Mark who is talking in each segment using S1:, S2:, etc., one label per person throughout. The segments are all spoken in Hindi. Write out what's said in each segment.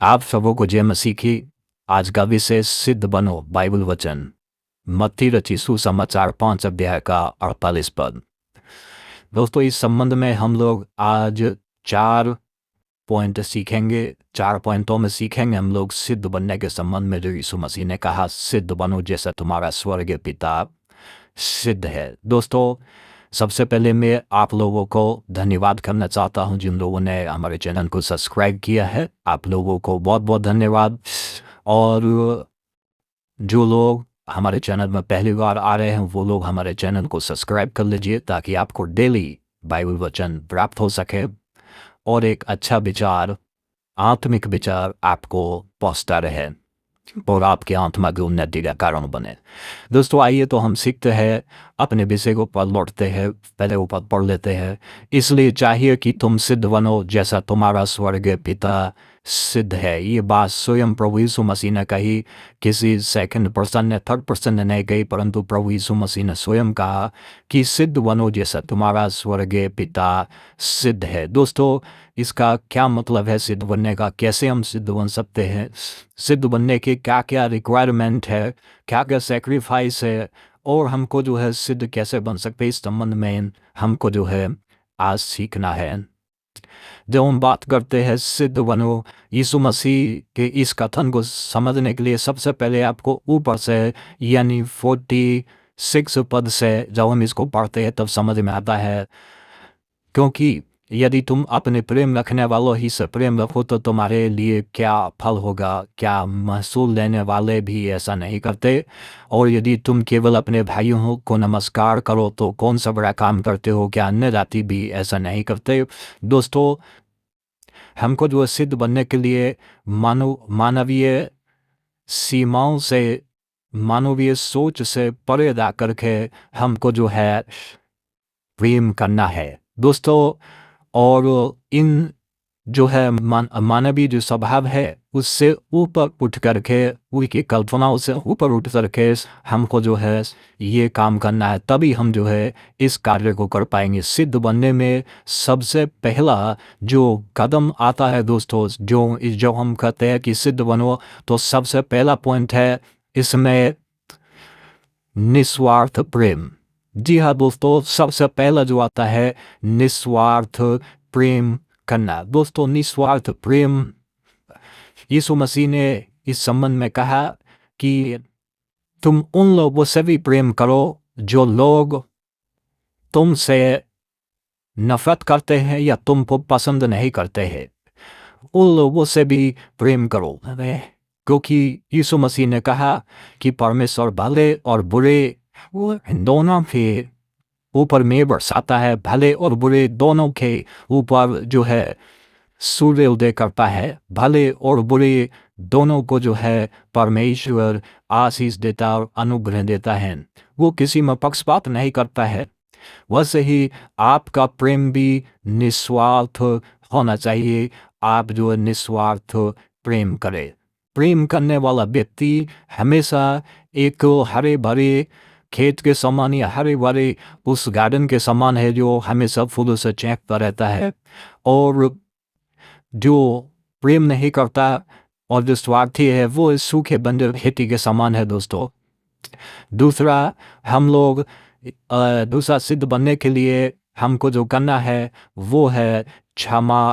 S1: आप सबों को जय मसीह की। आज का विषय सिद्ध बनो बाइबल वचन मत्ती रची सुसमाचार 5 अध्याय का 48 पद। दोस्तों, इस संबंध में हम लोग आज 4 पॉइंट सीखेंगे। 4 पॉइंटों में सीखेंगे हम लोग सिद्ध बनने के संबंध में, जो यीशु मसीह ने कहा सिद्ध बनो जैसा तुम्हारा स्वर्गीय पिता सिद्ध है। दोस्तों, सबसे पहले मैं आप लोगों को धन्यवाद करना चाहता हूं जिन लोगों ने हमारे चैनल को सब्सक्राइब किया है। आप लोगों को बहुत बहुत धन्यवाद। और जो लोग हमारे चैनल में पहली बार आ रहे हैं वो लोग हमारे चैनल को सब्सक्राइब कर लीजिए ताकि आपको डेली बाइबल वचन प्राप्त हो सके और एक अच्छा विचार, आत्मिक विचार आपको पहुंचता रहे और आपके आत्मा की उन्नति का कारण बने। दोस्तों, आइए तो हम सीखते हैं, अपने विषय को पर लौटते हैं, पहले ऊपर पढ़ लेते हैं। इसलिए चाहिए कि तुम सिद्ध बनो जैसा तुम्हारा स्वर्गीय पिता सिद्ध है। ये बात स्वयं प्रभु यीशु मसीह ने कही, किसी सेकंड पर्सन ने, थर्ड पर्सन ने नहीं कही, परंतु प्रभु यीशु मसीह ने स्वयं कहा कि सिद्ध बनो जैसा तुम्हारा स्वर्गीय पिता सिद्ध है। दोस्तों, इसका क्या मतलब है सिद्ध बनने का? कैसे हम सिद्ध बन सकते हैं? सिद्ध बनने के क्या क्या रिक्वायरमेंट है, क्या क्या सेक्रीफाइस है, और हमको जो है सिद्ध कैसे बन सकते हैं, इस संबंध में हमको जो है आज सीखना है। जब हम बात करते हैं सिद्ध बनो, यीशु मसीह के इस कथन को समझने के लिए सबसे पहले आपको ऊपर से यानी 46 पद से जब हम इसको पढ़ते हैं तब समझ में आता है। क्योंकि यदि तुम अपने प्रेम रखने वालों ही से प्रेम रखो तो तुम्हारे लिए क्या फल होगा? क्या महसूल लेने वाले भी ऐसा नहीं करते? और यदि तुम केवल अपने भाइयों को नमस्कार करो तो कौन सा बड़ा काम करते हो? क्या अन्य जाति भी ऐसा नहीं करते? दोस्तों, हमको जो सिद्ध बनने के लिए मानवीय सीमाओं से, मानवीय सोच से परे जा करके हमको जो है प्रेम करना है। दोस्तों, और इन जो है मानवीय जो स्वभाव है उससे ऊपर उठ करके, उनकी कल्पनाओं से ऊपर उठ करके हमको जो है ये काम करना है, तभी हम जो है इस कार्य को कर पाएंगे। सिद्ध बनने में सबसे पहला जो कदम आता है दोस्तों, जो हम कहते हैं कि सिद्ध बनो, तो सबसे पहला पॉइंट है इसमें निस्वार्थ प्रेम। जी हाँ दोस्तों, सबसे पहला जो आता है निस्वार्थ प्रेम करना। दोस्तों, निस्वार्थ प्रेम, यीशु मसीह ने इस संबंध में कहा कि तुम उन लोगों से भी प्रेम करो जो लोग तुमसे नफरत करते हैं या तुमको पसंद नहीं करते हैं, उन लोगों से भी प्रेम करो। क्योंकि यीशु मसीह ने कहा कि परमेश्वर भले और बुरे दोनों के ऊपर में बरसाता है, भले और बुरे दोनों के ऊपर जो है सूर्य उदय करता है। भले और बुरे दोनों को जो है परमेश्वर आशीष देता और अनुग्रह देता है। वो किसी में पक्षपात नहीं करता है। वैसे ही आपका प्रेम भी निस्वार्थ होना चाहिए। आप जो है निस्वार्थ प्रेम करें। प्रेम करने वाला व्यक्ति हमेशा एक हरे भरे खेत के समान या हरे भरे उस गार्डन के समान है जो हमेशा फूलों से चहकता रहता है। और जो प्रेम नहीं करता और जो स्वार्थी है वो सूखे बंजर खेती के समान है। दोस्तों, दूसरा, हम लोग दूसरा सिद्ध बनने के लिए हमको जो करना है वो है क्षमा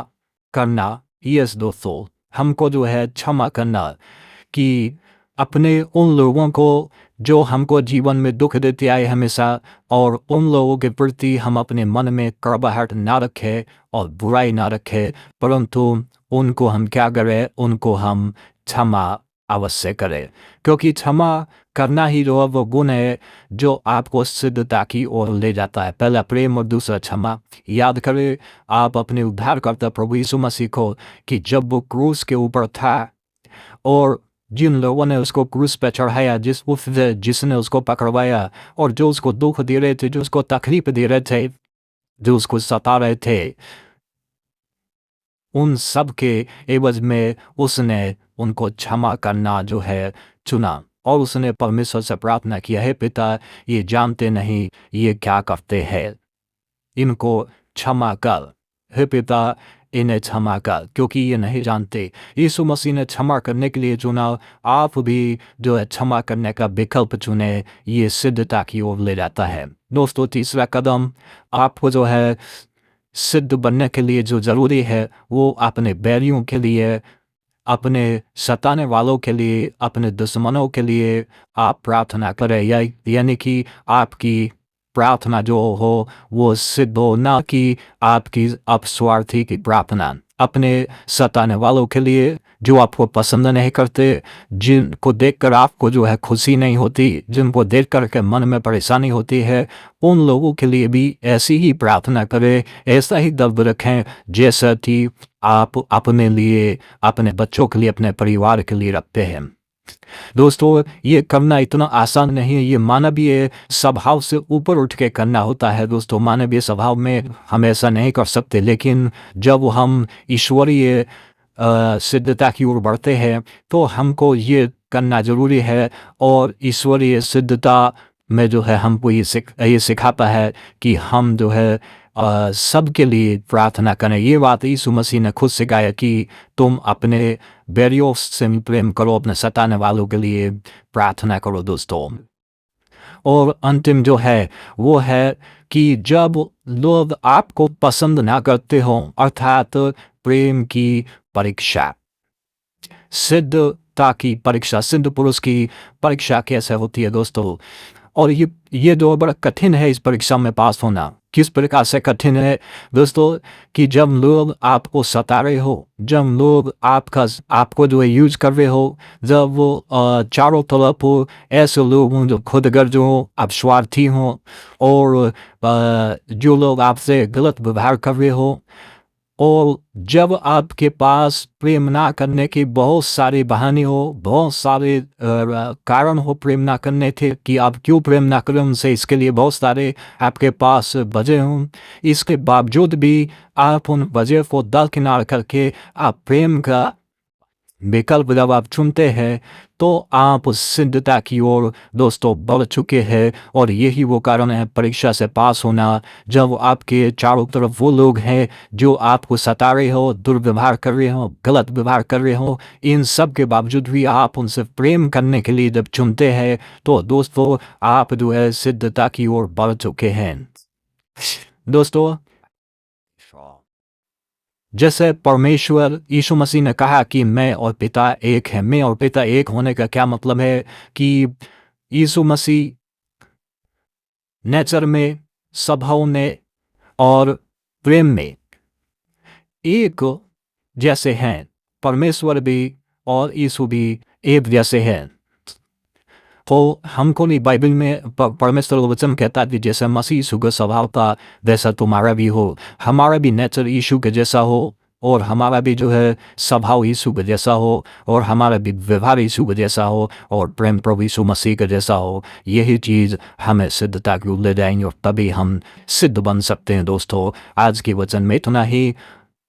S1: करना। यस दोस्तों, हमको जो है क्षमा करना, कि अपने उन लोगों को जो हमको जीवन में दुख देते आए हमेशा, और उन लोगों के प्रति हम अपने मन में कड़वाहट ना रखें और बुराई ना रखें, परंतु उनको हम क्या करें? उनको हम क्षमा अवश्य करें। क्योंकि क्षमा करना ही जो वो गुण है जो आपको सिद्धता की ओर ले जाता है। पहला प्रेम और दूसरा क्षमा। याद करें आप अपने उद्धारकर्ता प्रभु यीशु मसीह को, कि जब वो क्रूस के ऊपर था और जिन लोगों ने उसको क्रूस पे चढ़ाया, जिसने उसको पकड़वाया और जो उसको दुख दे रहे थे, जो उसको तकलीफ दे रहे थे, जो उसको सता रहे थे, उन सब के एवज में उसने उनको क्षमा करना जो है चुना। और उसने परमेश्वर से प्रार्थना किया, हे पिता, ये जानते नहीं ये क्या करते हैं, इनको क्षमा कर। हे पिता, इन्हें क्षमा कर, क्योंकि ये नहीं जानते। यीशु मसीह ने क्षमा करने के लिए चुना, आप भी जो है क्षमा करने का विकल्प चुने, ये सिद्धता की ओर ले जाता है। दोस्तों, तीसरा कदम आपको जो है सिद्ध बनने के लिए जो ज़रूरी है, वो अपने बैरियों के लिए, अपने सताने वालों के लिए, अपने दुश्मनों के लिए आप प्रार्थना करें। यानी कि आपकी प्रार्थना जो हो वो सिद्ध हो, ना कि आपकी अपस्वार्थी की प्रार्थना। अपने सताने वालों के लिए जो आपको पसंद नहीं करते, जिनको देखकर आपको जो है खुशी नहीं होती, जिनको देख कर के मन में परेशानी होती है, उन लोगों के लिए भी ऐसी ही प्रार्थना करें, ऐसा ही दर्द रखें जैसा कि आप अपने लिए, अपने बच्चों के लिए, अपने परिवार के लिए रखते हैं। दोस्तों, ये करना इतना आसान नहीं है, ये मानवीय स्वभाव से ऊपर उठ के करना होता है। दोस्तों, मानवीय स्वभाव में हम ऐसा नहीं कर सकते, लेकिन जब हम ईश्वरीय सिद्धता की ओर बढ़ते हैं तो हमको ये करना ज़रूरी है। और ईश्वरीय सिद्धता में जो है हमको ये सिखाता है कि हम जो है सबके लिए प्रार्थना करें। ये बात यीशु मसीह ने खुद सिखाया कि तुम अपने बैरियों से प्रेम करो, अपने सताने वालों के लिए प्रार्थना करो। दोस्तों, और अंतिम जो है वो है कि जब लोग आपको पसंद ना करते हो, अर्थात प्रेम की परीक्षा, सिद्धता की परीक्षा, सिद्ध पुरुष की परीक्षा कैसे होती है दोस्तों? और ये जो बड़ा कठिन है इस परीक्षा में पास होना। किस प्रकार से कठिन है दोस्तों? कि जब लोग आपको सता रहे हो, जब लोग आपको जो है यूज कर रहे हो, जब वो चारों तरफ हो ऐसे लोग हों जो खुदगर्ज हों, आप स्वार्थी हों, और जो लोग आपसे गलत व्यवहार कर रहे हो, और जब आपके पास प्रेम ना करने के बहुत सारे बहाने हो, बहुत सारे कारण हो प्रेम ना करने थे कि आप क्यों प्रेम ना करें उनसे, इसके लिए बहुत सारे आपके पास वजह हों, इसके बावजूद भी आप उन वजह को दरकिनार करके आप प्रेम का विकल्प जब आप चुनते हैं तो आप उस सिद्धता की ओर दोस्तों बढ़ चुके हैं। और यही वो कारण है परीक्षा से पास होना। जब आपके चारों तरफ वो लोग हैं जो आपको सता रहे हो, दुर्व्यवहार कर रहे हो, गलत व्यवहार कर रहे हो, इन सब के बावजूद भी आप उनसे प्रेम करने के लिए जब चुनते हैं तो दोस्तों आप जो है सिद्धता की ओर बढ़ चुके हैं। दोस्तों, जैसे परमेश्वर यीशु मसीह ने कहा कि मैं और पिता एक हैं। मैं और पिता एक होने का क्या मतलब है? कि यीशु मसीह नेचर में, स्वभाव में और प्रेम में एक जैसे हैं। परमेश्वर भी और यीशु भी एक जैसे हैं। तो हमको नहीं, बाइबल में परमेश्वर वचन कहता है जैसा मसीह यीशु का स्वभाव था वैसा तुम्हारा भी हो, हमारा भी नेचर यीशु के जैसा हो, और हमारा भी जो है स्वभाव यीशु के जैसा हो, और हमारा भी व्यवहार यीशु के जैसा हो, और प्रेम प्रभु यीशु मसीह के जैसा हो। यही चीज़ हमें सिद्धता की ओर ले जाएंगे और तभी हम सिद्ध बन सकते हैं। दोस्तों, आज के वचन में इतना ही।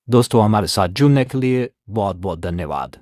S1: दोस्तों, हमारे साथ जुड़ने के लिए बहुत बहुत धन्यवाद।